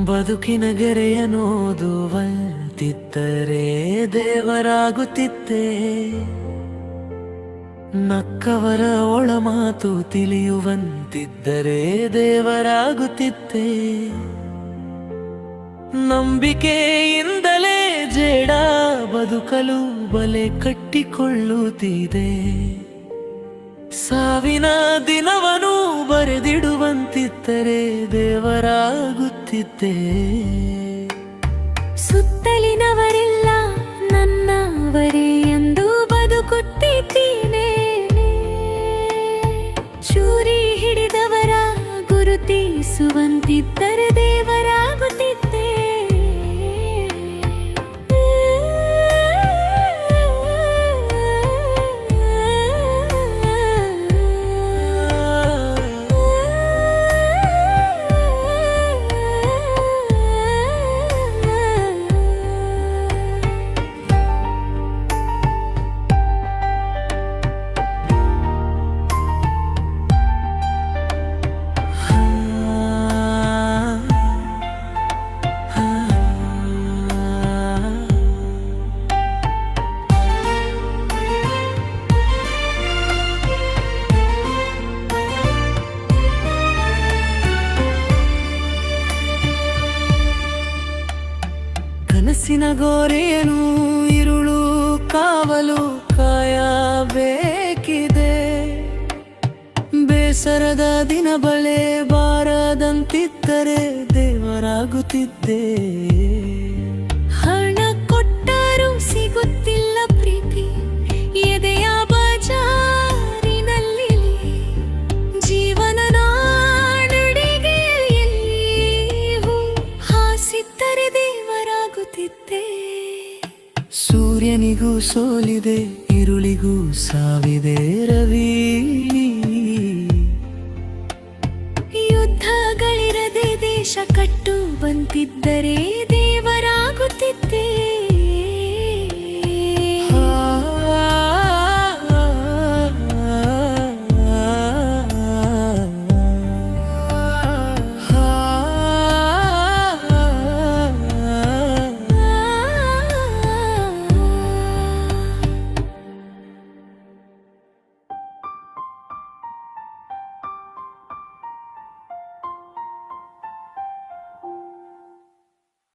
ಬದುಕಿನ ಗೆರೆಯನೋದುವಂತಿದ್ದರೆ ದೇವರಾಗುತ್ತಿದ್ದೆ. ನಕ್ಕವರ ಒಳಮಾತು ತಿಳಿಯುವಂತಿದ್ದರೆ ದೇವರಾಗುತ್ತಿದ್ದೆ. ನಂಬಿಕೆಯಿಂದಲೇ ಜೇಡ ಬದುಕಲು ಬಲೆ ಕಟ್ಟಿಕೊಳ್ಳುತ್ತಿದೆ. ಸಾವಿನ ದಿನವನು ಬರೆದಿಡುವಂತಿದ್ದರೆ ದೇವರಾಗುತ್ತಿದ್ದೆ. ಸುತ್ತಲಿನವರೆಲ್ಲ ನನ್ನವರೇ ಎಂದು ಬದುಕುತ್ತಿದ್ದೇನೆ. ಚೂರಿ ಹಿಡಿದವರ ಗುರುತಿಸುವಂತಿದ್ದರೆ ದೇವರಾಗುತ್ತಿದ್ದೆ. ಕನಸಿನ ಗೋರೆಯನು ಇರುಳು ಕಾವಲು ಕಾಯಬೇಕಿದೆ. ಬೇಸರದ ದಿನ ಬಳೆ ಬಾರದಂತಿದ್ದರೆ ದೇವರಾಗುತ್ತಿದ್ದೆ. ಹಣ ಕೊಟ್ಟರೂ ಸಿಗುತ್ತಿಲ್ಲ ಪ್ರೀತಿ ಎದೆಯ ಬಾಜಾರಿನಲ್ಲಿ. ಜೀವನ ನಾಡುಡಿಗೆಯಲ್ಲಿ ಹಾಸಿದ್ದರೆ ದೇವರಾಗುತ್ತಿದ್ದೆ. ಸೂರ್ಯನಿಗೂ ಸೋಲಿದೆ, ಇರುಳಿಗೂ ಸಾವಿದೆ ರವಿ. ಯುದ್ಧಗಳಿರದೆ ದೇಶ ಕಟ್ಟು ಬಂತಿದ್ದರೆ